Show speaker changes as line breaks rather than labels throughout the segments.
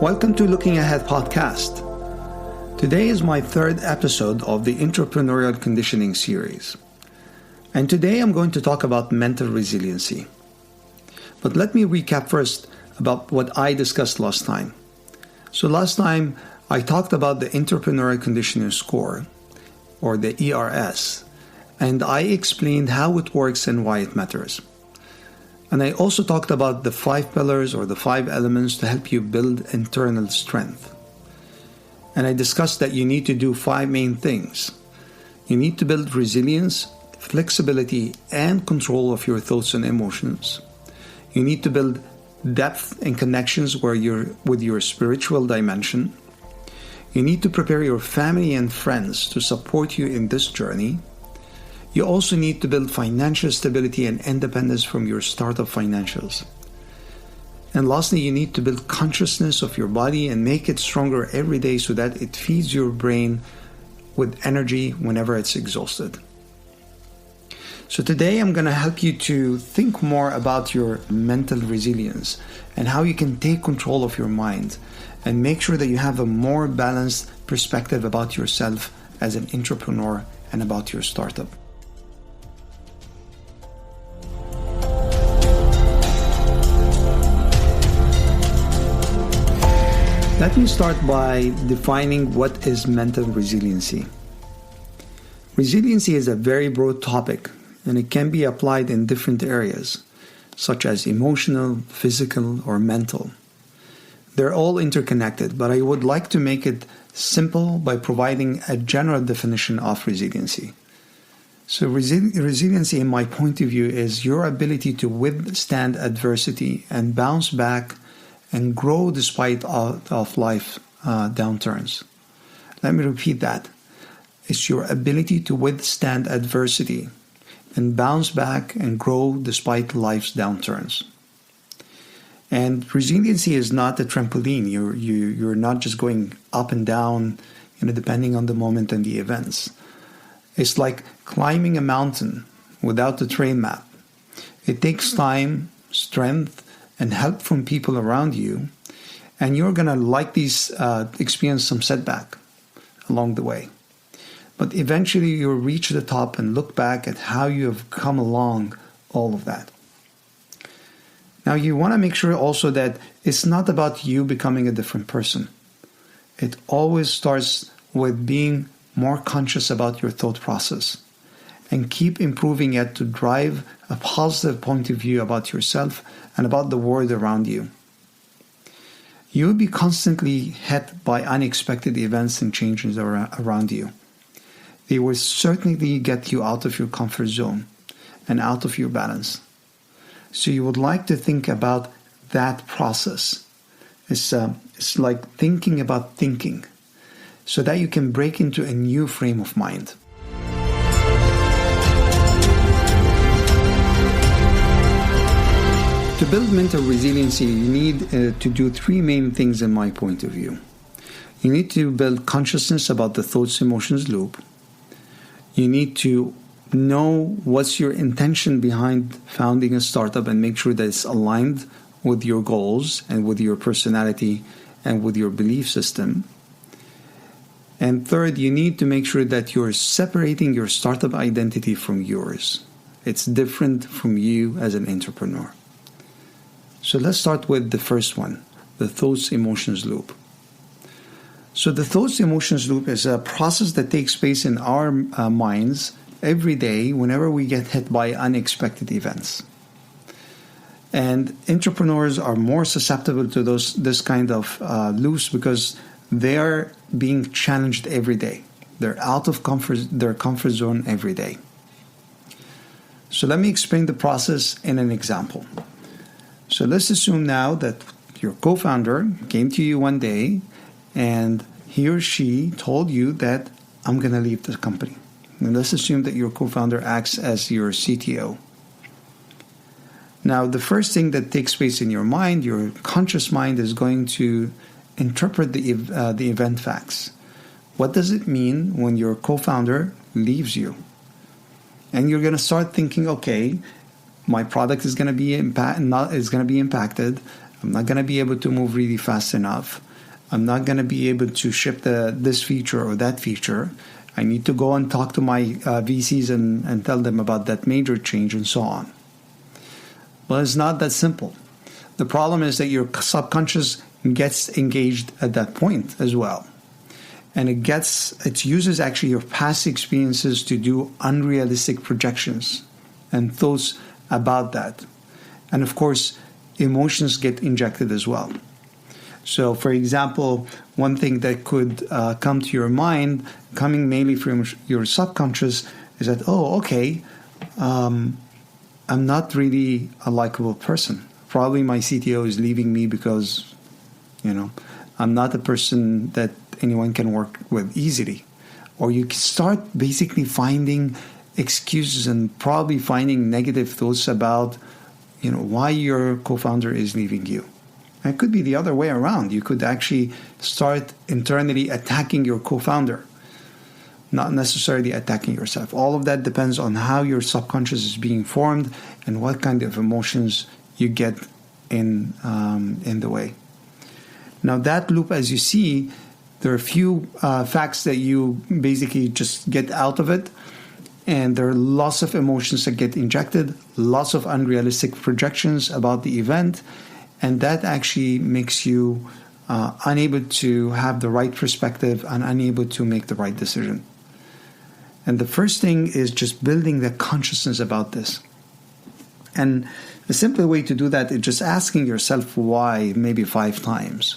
Welcome to Looking Ahead podcast. Today is my third episode of the Entrepreneurial Conditioning series. And today I'm going to talk about mental resiliency. But let me recap first about what I discussed last time. So last time I talked about the Entrepreneurial Conditioning Score, or the ERS, and I explained how it works and why it matters. And I also talked about the 5 pillars or the 5 elements to help you build internal strength. And I discussed that you need to do 5 main things. You need to build resilience, flexibility, and control of your thoughts and emotions. You need to build depth and connections with your spiritual dimension. You need to prepare your family and friends to support you in this journey. You also need to build financial stability and independence from your startup financials. And lastly, you need to build consciousness of your body and make it stronger every day so that it feeds your brain with energy whenever it's exhausted. So today I'm going to help you to think more about your mental resilience and how you can take control of your mind and make sure that you have a more balanced perspective about yourself as an entrepreneur and about your startup. Let me start by defining what is mental resiliency. Resiliency is a very broad topic, and it can be applied in different areas, such as emotional, physical, or mental. They're all interconnected, but I would like to make it simple by providing a general definition of resiliency. So resiliency, in my point of view, is your ability to withstand adversity and bounce back and grow despite of life downturns. Let me repeat that. It's your ability to withstand adversity and bounce back and grow despite life's downturns. And resiliency is not a trampoline. You're not just going up and down, depending on the moment and the events. It's like climbing a mountain without the terrain map. It takes time, strength, and help from people around you, and you're going to experience some setback along the way. But eventually you'll reach the top and look back at how you have come along all of that. Now you want to make sure also that it's not about you becoming a different person. It always starts with being more conscious about your thought process and keep improving it to drive a positive point of view about yourself and about the world around you. You will be constantly hit by unexpected events and changes around you. They will certainly get you out of your comfort zone and out of your balance. So you would like to think about that process. It's like thinking about thinking, so that you can break into a new frame of mind. To build mental resiliency, you need to do 3 main things in my point of view. You need to build consciousness about the thoughts, emotions loop. You need to know what's your intention behind founding a startup and make sure that it's aligned with your goals and with your personality and with your belief system. And third, you need to make sure that you're separating your startup identity from yours. It's different from you as an entrepreneur. So let's start with the first one, the thoughts, emotions loop. So the thoughts, emotions loop is a process that takes place in our minds every day whenever we get hit by unexpected events. And entrepreneurs are more susceptible to this kind of loops because they are being challenged every day. They're out of their comfort zone every day. So let me explain the process in an example. So let's assume now that your co-founder came to you one day and he or she told you that I'm going to leave the company. And let's assume that your co-founder acts as your CTO. Now, the first thing that takes place in your mind, your conscious mind, is going to interpret the event facts. What does it mean when your co-founder leaves you? And you're going to start thinking, okay, my product is going to be impacted. I'm not going to be able to move really fast enough. I'm not going to be able to ship this feature or that feature. I need to go and talk to my VCs and tell them about that major change and so on. Well, it's not that simple. The problem is that your subconscious gets engaged at that point as well. And it uses actually your past experiences to do unrealistic projections and thoughts about that. And of course, emotions get injected as well. So, for example, one thing that could come to your mind, coming mainly from your subconscious, is that, I'm not really a likable person. Probably my CTO is leaving me because, I'm not a person that anyone can work with easily. Or you start basically finding excuses and probably finding negative thoughts about, why your co-founder is leaving you. It could be the other way around. You could actually start internally attacking your co-founder, not necessarily attacking yourself. All of that depends on how your subconscious is being formed and what kind of emotions you get in the way. Now, that loop, as you see, there are a few facts that you basically just get out of it. And there are lots of emotions that get injected, lots of unrealistic projections about the event. And that actually makes you unable to have the right perspective and unable to make the right decision. And the first thing is just building the consciousness about this. And the simple way to do that is just asking yourself why maybe 5 times.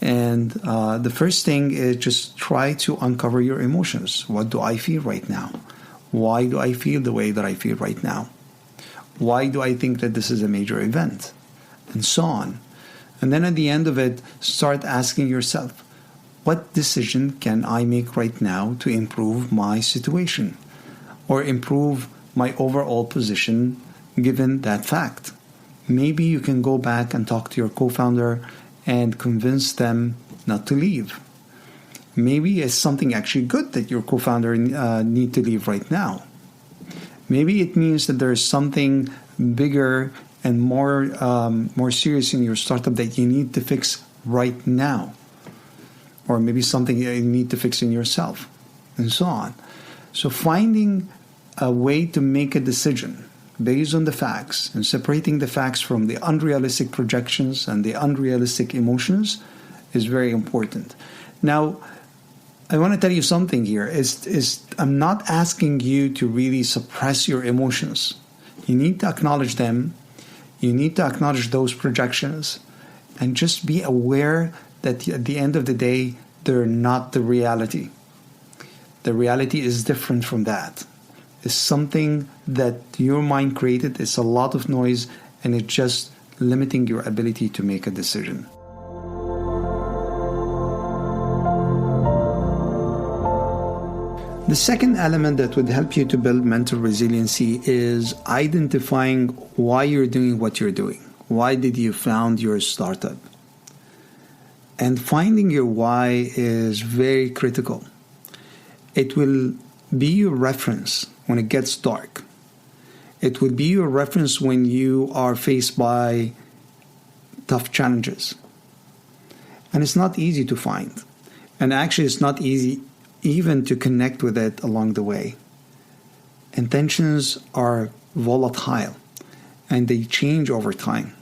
And the first thing is just try to uncover your emotions. What do I feel right now? Why do I feel the way that I feel right now? Why do I think that this is a major event? And so on. And then at the end of it, start asking yourself, what decision can I make right now to improve my situation or improve my overall position given that fact? Maybe you can go back and talk to your co-founder and convince them not to leave. Maybe it's something actually good that your co-founder need to leave right now. Maybe it means that there's something bigger and more serious in your startup that you need to fix right now. Or maybe something that you need to fix in yourself, and so on. So finding a way to make a decision based on the facts and separating the facts from the unrealistic projections and the unrealistic emotions is very important. Now, I want to tell you something here. I'm not asking you to really suppress your emotions. You need to acknowledge them. You need to acknowledge those projections and just be aware that at the end of the day, they're not the reality. The reality is different from that. It's something that your mind created. It's a lot of noise, and it's just limiting your ability to make a decision. The second element that would help you to build mental resiliency is identifying why you're doing what you're doing. Why did you found your startup? And finding your why is very critical. It will be your reference when it gets dark. It will be your reference when you are faced by tough challenges. And it's not easy to find. And actually, it's not easy even to connect with it along the way. Intentions are volatile and they change over time.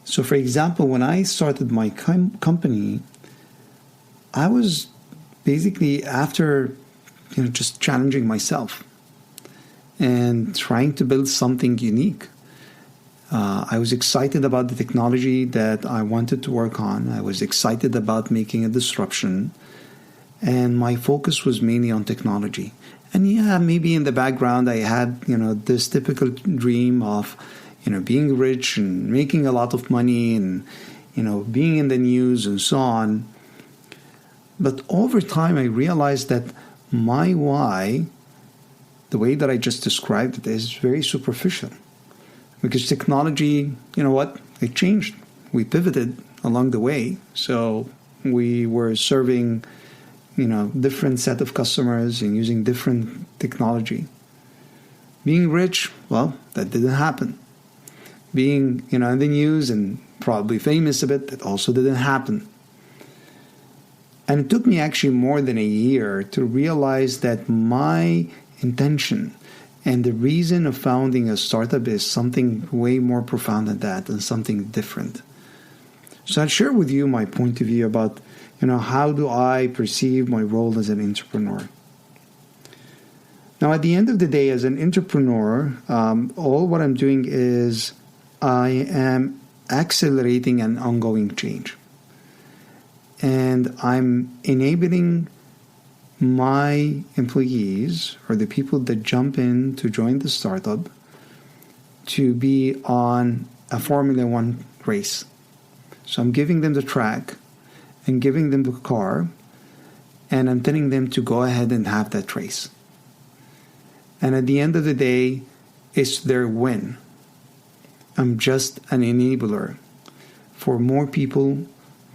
So for example, when I started my company, I was basically after just challenging myself and trying to build something unique. I was excited about the technology that I wanted to work on. I was excited about making a disruption. And my focus was mainly on technology. And maybe in the background I had, this typical dream of, being rich and making a lot of money and, being in the news and so on. But over time I realized that my why, the way that I just described it, is very superficial. Because technology, it changed. We pivoted along the way. So we were serving different set of customers and using different technology. Being rich, well, that didn't happen. being, in the news and probably famous a bit. That also didn't happen. And it took me actually more than a year to realize that my intention and the reason of founding a startup is something way more profound than that, and something different. So I'll share with you my point of view about, how do I perceive my role as an entrepreneur. Now, at the end of the day, as an entrepreneur, all what I'm doing is I am accelerating an ongoing change. And I'm enabling my employees, or the people that jump in to join the startup, to be on a Formula One race. So I'm giving them the track and giving them the car, and I'm telling them to go ahead and have that race. And at the end of the day, it's their win. I'm just an enabler for more people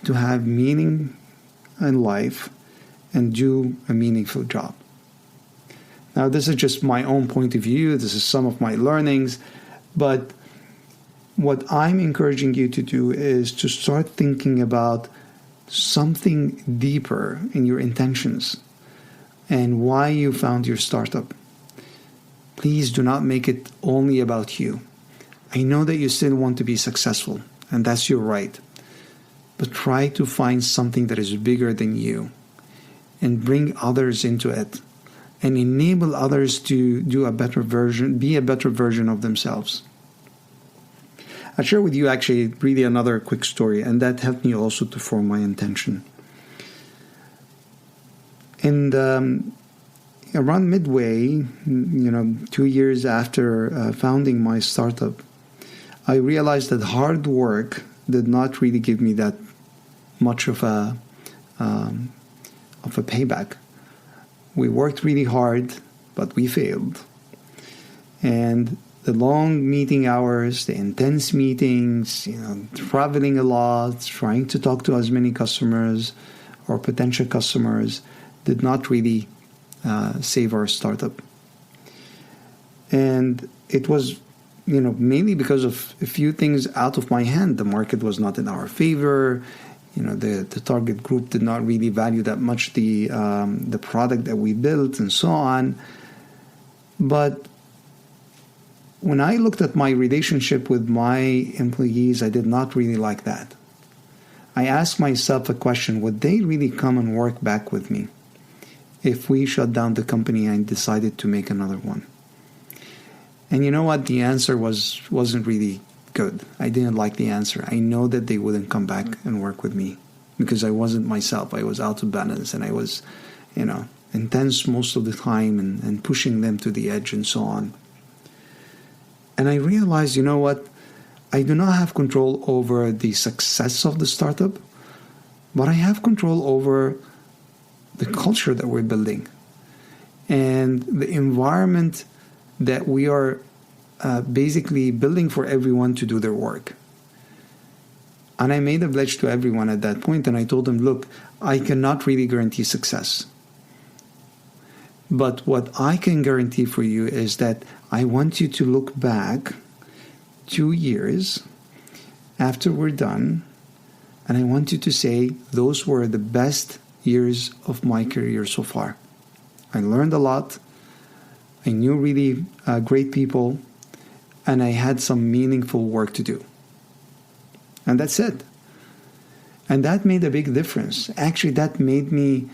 to have meaning in life and do a meaningful job. Now, this is just my own point of view. This is some of my learnings. But what I'm encouraging you to do is to start thinking about something deeper in your intentions and why you found your startup. Please do not make it only about you. I know that you still want to be successful, and that's your right. But try to find something that is bigger than you and bring others into it and enable others to be a better version of themselves. I'll share with you actually really another quick story, and that helped me also to form my intention. And around midway, 2 years after founding my startup, I realized that hard work did not really give me that much of a payback. We worked really hard, but we failed. And the long meeting hours, the intense meetings, traveling a lot, trying to talk to as many customers or potential customers did not really save our startup. And it was mainly because of a few things out of my hand. The market was not in our favor. The target group did not really value that much the product that we built, and so on. But when I looked at my relationship with my employees, I did not really like that. I asked myself a question: would they really come and work back with me if we shut down the company and decided to make another one? And you know what? The answer wasn't really good. I didn't like the answer. I know that they wouldn't come back and work with me because I wasn't myself. I was out of balance, and I was, intense most of the time and pushing them to the edge and so on. And I realized, what? I do not have control over the success of the startup, but I have control over the culture that we're building and the environment that we are basically building for everyone to do their work. And I made a pledge to everyone at that point, and I told them, look, I cannot really guarantee success. But what I can guarantee for you is that I want you to look back 2 years after we're done, and I want you to say, those were the best years of my career so far. I learned a lot. I knew really great people, and I had some meaningful work to do. And that's it. And that made a big difference. Actually, that made me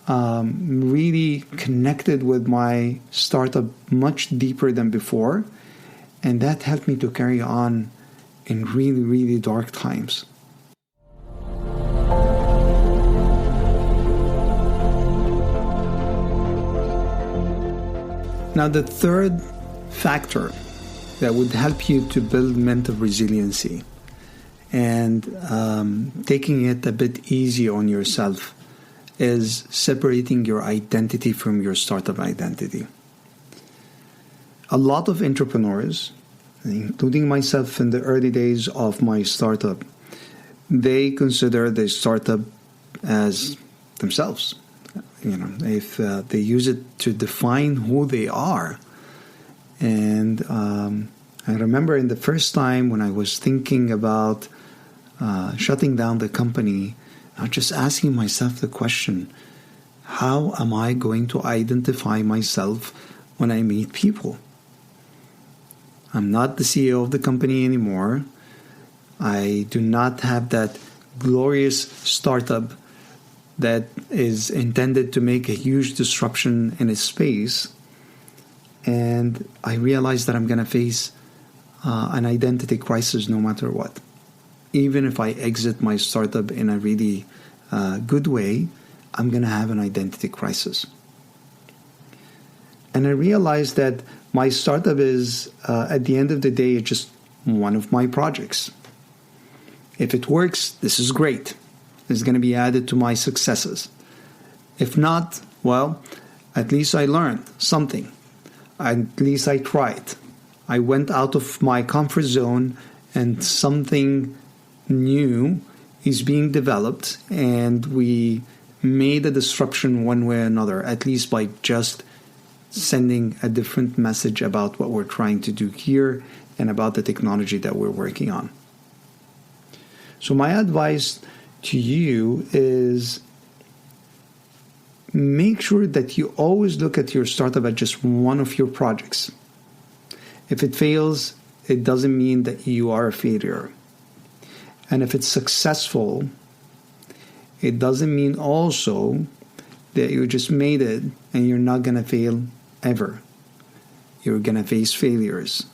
really connected with my startup much deeper than before. And that helped me to carry on in really, really dark times. Now, the third factor that would help you to build mental resiliency and taking it a bit easy on yourself is separating your identity from your startup identity. A lot of entrepreneurs, including myself in the early days of my startup, they consider the startup as themselves. If they use it to define who they are. And I remember in the first time when I was thinking about shutting down the company, I was just asking myself the question, how am I going to identify myself when I meet people? I'm not the CEO of the company anymore. I do not have that glorious startup that is intended to make a huge disruption in its space. And I realized that I'm going to face an identity crisis no matter what. Even if I exit my startup in a really good way, I'm going to have an identity crisis. And I realized that my startup is, at the end of the day, just one of my projects. If it works, this is great. It's going to be added to my successes. If not, well, at least I learned something. At least I tried. I went out of my comfort zone and something new is being developed, and we made a disruption one way or another, at least by just sending a different message about what we're trying to do here and about the technology that we're working on. So my advice to you is make sure that you always look at your startup as just one of your projects. If it fails, it doesn't mean that you are a failure. And if it's successful, it doesn't mean also that you just made it and you're not going to fail ever. You're going to face failures.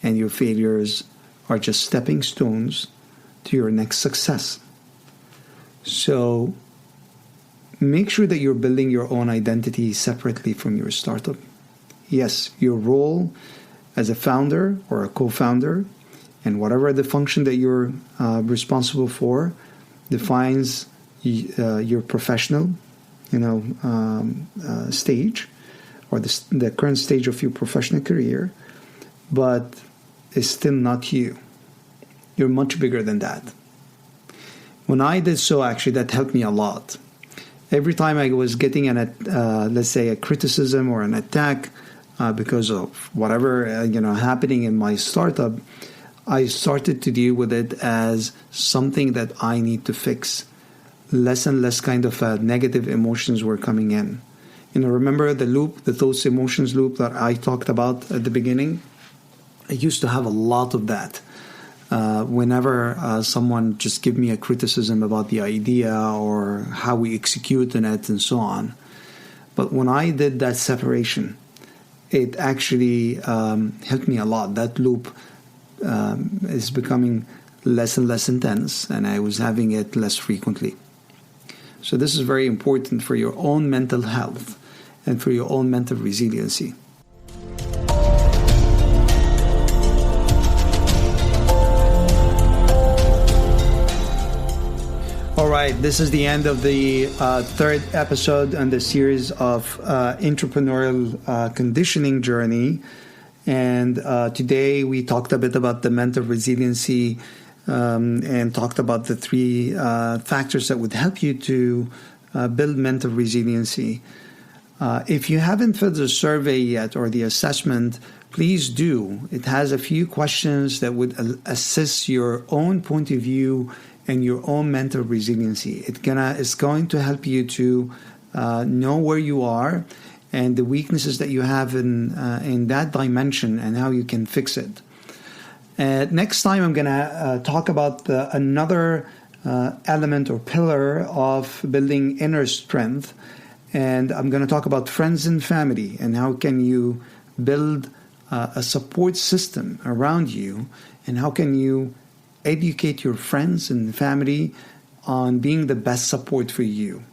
And your failures are just stepping stones to your next success. So make sure that you're building your own identity separately from your startup. Yes, your role as a founder or a co-founder and whatever the function that you're responsible for defines your professional, stage or the current stage of your professional career, but it's still not you. You're much bigger than that. When I did so, actually, that helped me a lot. Every time I was getting let's say a criticism or an attack because of whatever happening in my startup, I started to deal with it as something that I need to fix. Less and less kind of negative emotions were coming in. Remember the loop, the thoughts emotions loop that I talked about at the beginning? I used to have a lot of that. Whenever someone just give me a criticism about the idea or how we execute on it and so on. But when I did that separation, it actually helped me a lot. That loop is becoming less and less intense, and I was having it less frequently. So this is very important for your own mental health and for your own mental resiliency. All right, this is the end of the third episode on the series of entrepreneurial conditioning journey. And today we talked a bit about the mental resiliency and talked about the three factors that would help you to build mental resiliency. If you haven't filled the survey yet or the assessment, please do. It has a few questions that would assess your own point of view and your own mental resiliency. It's going to help you to know where you are and the weaknesses that you have in that dimension and how you can fix it. Next time, I'm going to talk about another element or pillar of building inner strength. And I'm going to talk about friends and family and how can you build a support system around you, and how can you educate your friends and family on being the best support for you.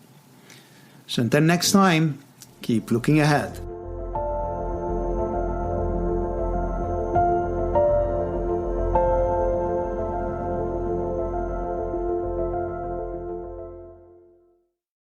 So until next time, keep looking ahead.